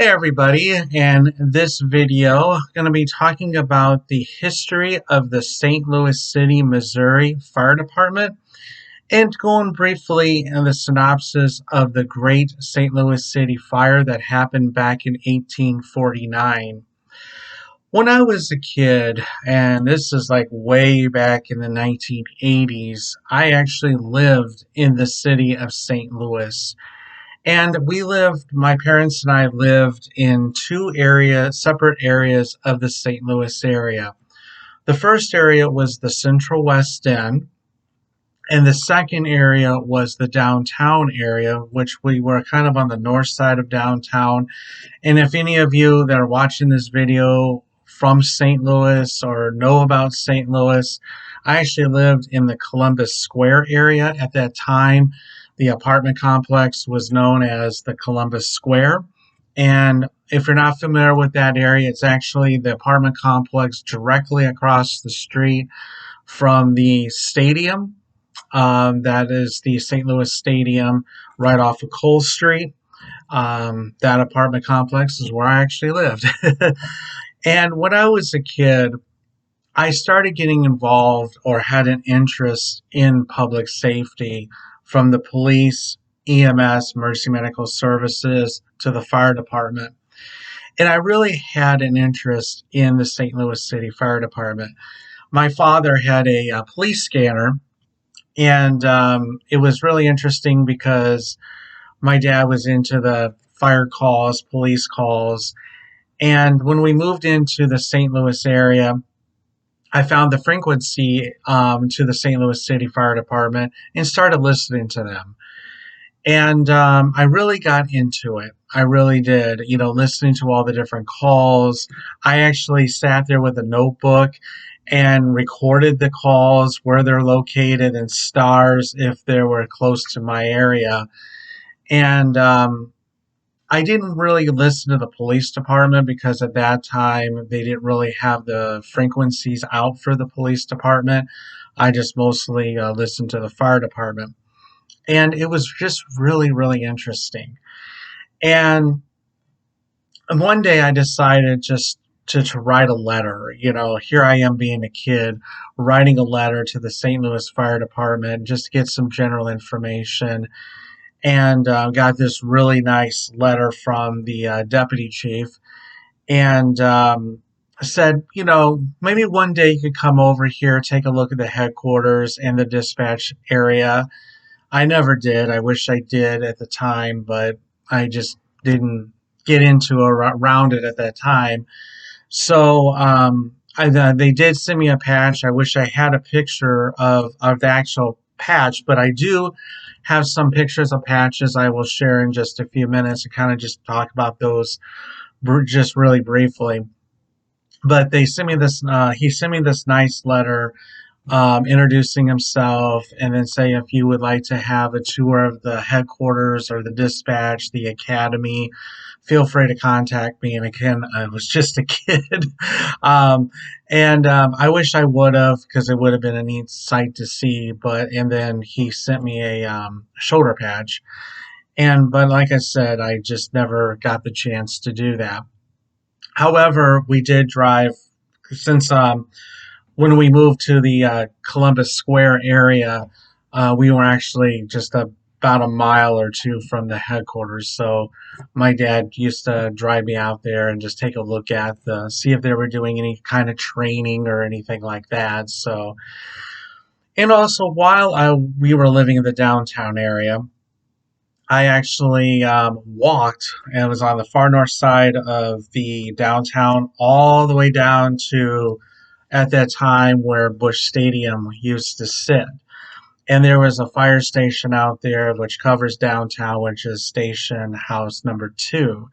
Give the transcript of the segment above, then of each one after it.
Hey everybody, in this video, I'm going to be talking about the history of the St. Louis City, Missouri Fire Department and going briefly in the synopsis of the Great St. Louis City Fire that happened back in 1849. When I was a kid, and this is like way back in the 1980s, I actually lived in the city of St. Louis. And my parents and I lived in separate areas of the St. Louis area. The first area was the Central West End, and the second area was the downtown area, which we were kind of on the north side of downtown. And if any of you that are watching this video from St. Louis or know about St. Louis, I actually lived in the Columbus Square area at that time. The apartment complex was known as the Columbus Square. And if you're not familiar with that area, it's actually the apartment complex directly across the street from the stadium. That is the St. Louis Stadium right off of Cole Street. That apartment complex is where I actually lived. And when I was a kid, I started getting involved or had an interest in public safety from the police, EMS, Mercy Medical Services, to the fire department. And I really had an interest in the St. Louis City Fire Department. My father had a police scanner, and it was really interesting because my dad was into the fire calls, police calls. And when we moved into the St. Louis area, I found the frequency to the St. Louis City Fire Department and started listening to them. And I really got into it. I really did, listening to all the different calls. I actually sat there with a notebook and recorded the calls, where they're located, and stars if they were close to my area. And I didn't really listen to the police department because at that time they didn't really have the frequencies out for the police department. I just mostly listened to the fire department. And it was just really, really interesting. And one day I decided just to write a letter. Here I am being a kid, writing a letter to the St. Louis Fire Department just to get some general information. And got this really nice letter from the deputy chief, and said, maybe one day you could come over here, take a look at the headquarters and the dispatch area. I never did. I wish I did at the time, but I just didn't get around it at that time. So they did send me a patch. I wish I had a picture of the actual patch, but I do have some pictures of patches I will share in just a few minutes and kind of just talk about those just really briefly. But they sent me this. He sent me this nice letter introducing himself, and then say if you would like to have a tour of the headquarters or the dispatch, the academy, feel free to contact me. And again, I was just a kid. I wish I would have, because it would have been a neat sight to see. And then he sent me a shoulder patch. But like I said, I just never got the chance to do that. However, we did drive, since when we moved to the Columbus Square area, we were actually just about a mile or two from the headquarters. So my dad used to drive me out there and just take a look at see if they were doing any kind of training or anything like that. So, and also while we were living in the downtown area, I actually walked, and it was on the far north side of the downtown, all the way down to, at that time, where Busch Stadium used to sit. And there was a fire station out there which covers downtown, which is station house number 2.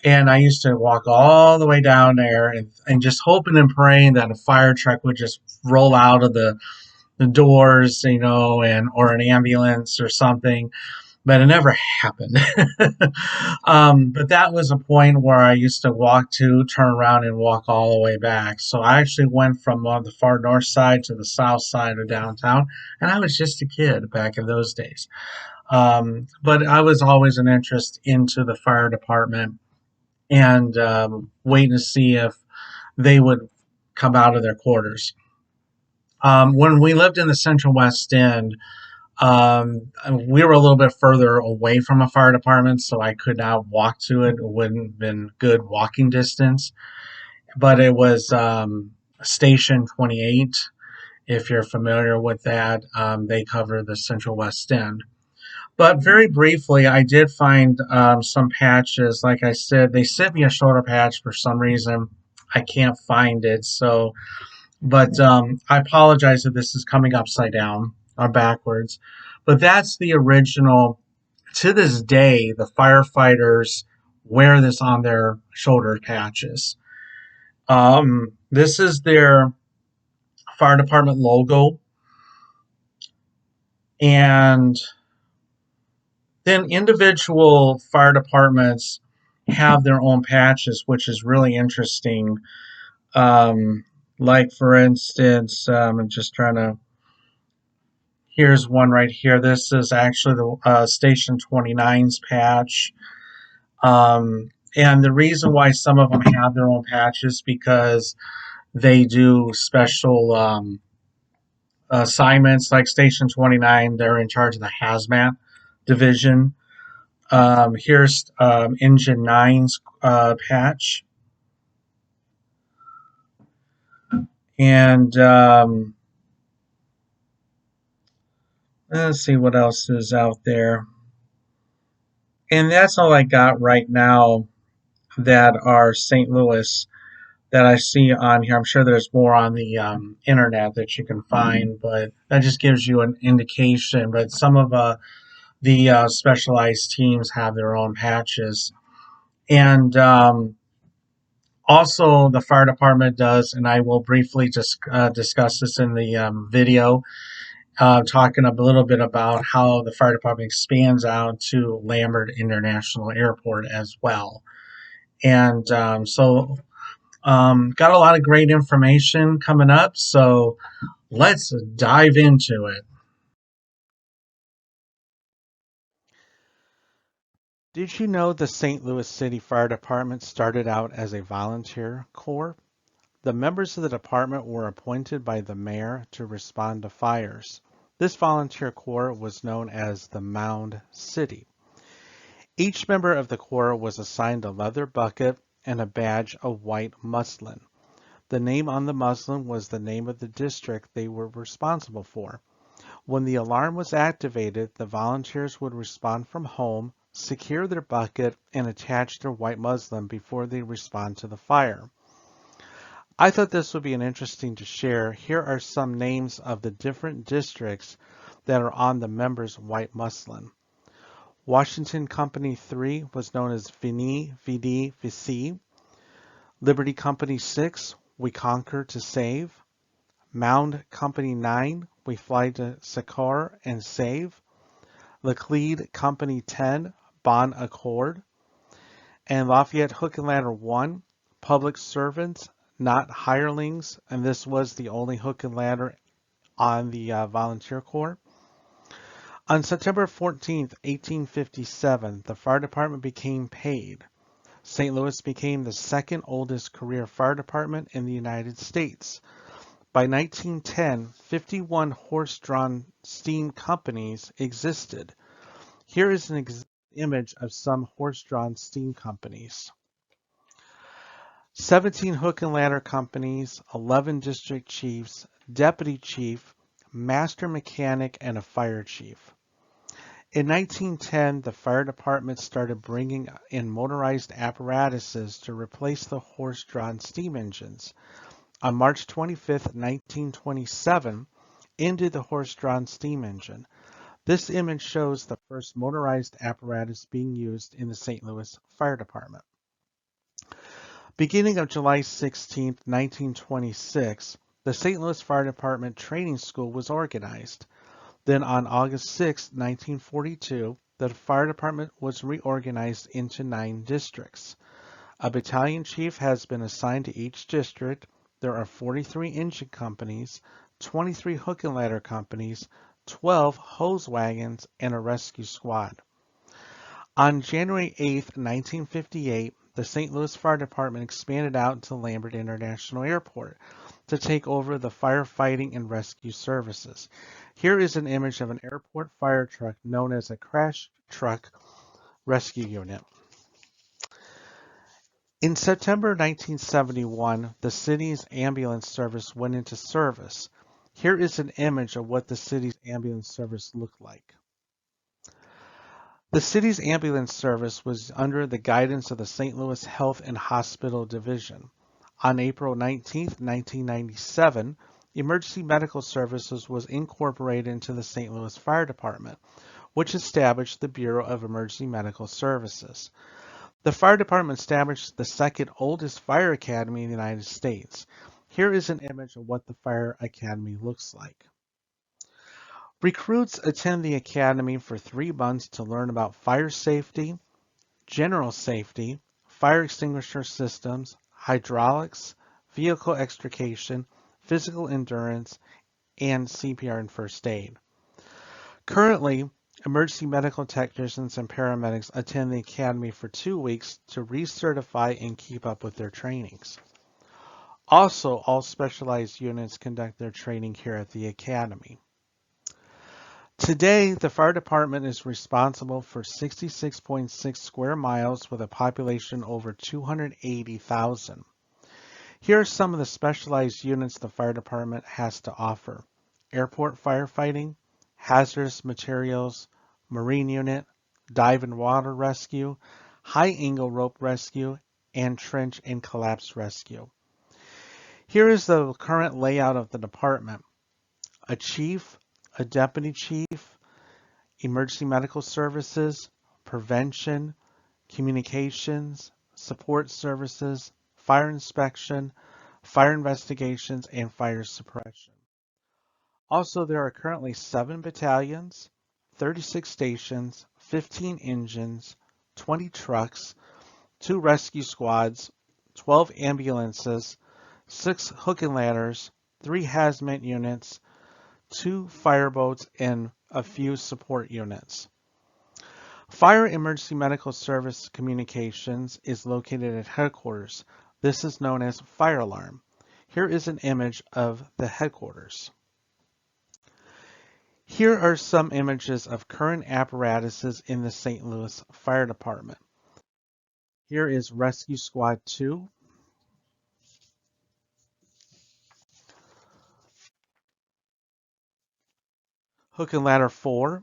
And I used to walk all the way down there and just hoping and praying that a fire truck would just roll out of the doors, or an ambulance or something. But it never happened. But that was a point where I used to turn around and walk all the way back. So I actually went from the far north side to the south side of downtown, and I was just a kid back in those days. But I was always an interest into the fire department. and waiting to see if they would come out of their quarters. When we lived in the Central West End, we were a little bit further away from a fire department, so I could not walk to it. It wouldn't have been good walking distance, but it was Station 28. If you're familiar with that, they cover the Central West End. But very briefly, I did find some patches. Like I said, they sent me a shoulder patch for some reason. I can't find it. So, but I apologize if this is coming upside down or backwards. But that's the original. To this day, the firefighters wear this on their shoulder patches. This is their fire department logo, and then individual fire departments have their own patches, which is really interesting. Like for instance, I'm just trying to. Here's one right here. This is actually the Station 29's patch. And the reason why some of them have their own patches because they do special assignments. Like Station 29, they're in charge of the hazmat division. Here's Engine 9's patch. And let's see what else is out there. And that's all I got right now that are St. Louis that I see on here. I'm sure there's more on the internet that you can find, but that just gives you an indication. But some of the specialized teams have their own patches. And also, the fire department does, and I will briefly just discuss this in the video, talking a little bit about how the fire department expands out to Lambert International Airport as well. And got a lot of great information coming up, so let's dive into it. Did you know the St. Louis City Fire Department started out as a volunteer corps? The members of the department were appointed by the mayor to respond to fires. This volunteer corps was known as the Mound City. Each member of the corps was assigned a leather bucket and a badge of white muslin. The name on the muslin was the name of the district they were responsible for. When the alarm was activated, the volunteers would respond from home, secure their bucket, and attach their white muslin before they respond to the fire. I thought this would be an interesting to share. Here are some names of the different districts that are on the members' white muslin. Washington Company 3 was known as Vini, Vidi, Vici. Liberty Company 6, We Conquer to Save. Mound Company 9, We Fly to Succor and Save. Laclede Company 10, Bon Accord. And Lafayette Hook and Ladder 1, Public Servants, Not Hirelings, and this was the only hook and ladder on the volunteer corps. On September 14th, 1857, the fire department became paid. St. Louis became the second oldest career fire department in the United States. By 1910, 51 horse-drawn steam companies existed. Here is an image of some horse-drawn steam companies. 17 hook and ladder companies, 11 district chiefs, deputy chief, master mechanic, and a fire chief. In 1910, the fire department started bringing in motorized apparatuses to replace the horse-drawn steam engines. On March 25, 1927, ended the horse-drawn steam engine. This image shows the first motorized apparatus being used in the St. Louis Fire Department. Beginning of July 16, 1926, the St. Louis Fire Department Training School was organized. Then on August 6, 1942, the fire department was reorganized into 9 districts. A battalion chief has been assigned to each district. There are 43 engine companies, 23 hook and ladder companies, 12 hose wagons, and a rescue squad. On January 8, 1958, the St. Louis Fire Department expanded out to Lambert International Airport to take over the firefighting and rescue services. Here is an image of an airport fire truck known as a crash truck rescue unit. In September 1971, the city's ambulance service went into service. Here is an image of what the city's ambulance service looked like. The city's ambulance service was under the guidance of the St. Louis Health and Hospital Division. On April 19, 1997, Emergency Medical Services was incorporated into the St. Louis Fire Department, which established the Bureau of Emergency Medical Services. The fire department established the second oldest fire academy in the United States. Here is an image of what the fire academy looks like. Recruits attend the academy for 3 months to learn about fire safety, general safety, fire extinguisher systems, hydraulics, vehicle extrication, physical endurance, and CPR and first aid. Currently, emergency medical technicians and paramedics attend the academy for 2 weeks to recertify and keep up with their trainings. Also, all specialized units conduct their training here at the academy. Today, the fire department is responsible for 66.6 square miles with a population over 280,000. Here are some of the specialized units the fire department has to offer: airport firefighting, hazardous materials, marine unit, dive and water rescue, high angle rope rescue, and trench and collapse rescue. Here is the current layout of the department: a chief, a deputy chief, emergency medical services, prevention, communications, support services, fire inspection, fire investigations, and fire suppression. Also, there are currently 7 battalions, 36 stations, 15 engines, 20 trucks, 2 rescue squads, 12 ambulances, 6 hook and ladders, 3 hazmat units, 2 fireboats, and a few support units. Fire Emergency Medical Service Communications is located at headquarters. This is known as fire alarm. Here is an image of the headquarters. Here are some images of current apparatuses in the St. Louis Fire Department. Here is Rescue Squad 2, Hook and Ladder 4,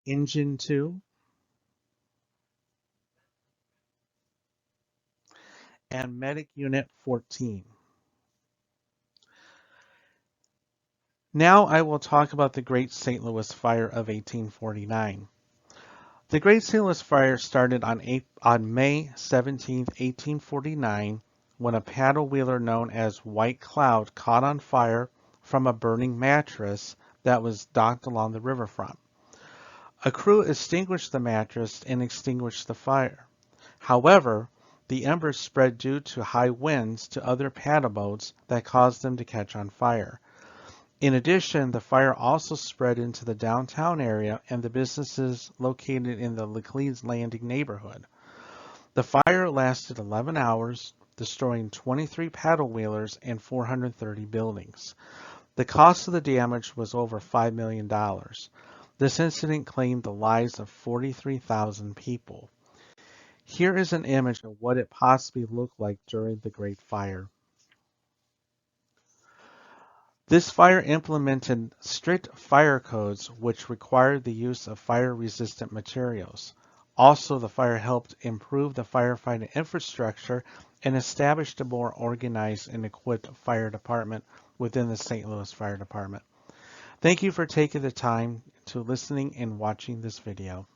Engine 2, and Medic Unit 14. Now I will talk about the Great St. Louis Fire of 1849. The Great St. Louis Fire started on May 17, 1849, when a paddle wheeler known as White Cloud caught on fire from a burning mattress that was docked along the riverfront. A crew extinguished the mattress and extinguished the fire. However, the embers spread due to high winds to other paddle boats that caused them to catch on fire. In addition, the fire also spread into the downtown area and the businesses located in the Laclede's Landing neighborhood. The fire lasted 11 hours, destroying 23 paddle wheelers and 430 buildings. The cost of the damage was over $5 million. This incident claimed the lives of 43,000 people. Here is an image of what it possibly looked like during the Great Fire. This fire implemented strict fire codes which required the use of fire-resistant materials. Also, the fire helped improve the firefighting infrastructure and established a more organized and equipped fire department within the St. Louis Fire Department. Thank you for taking the time to listening and watching this video.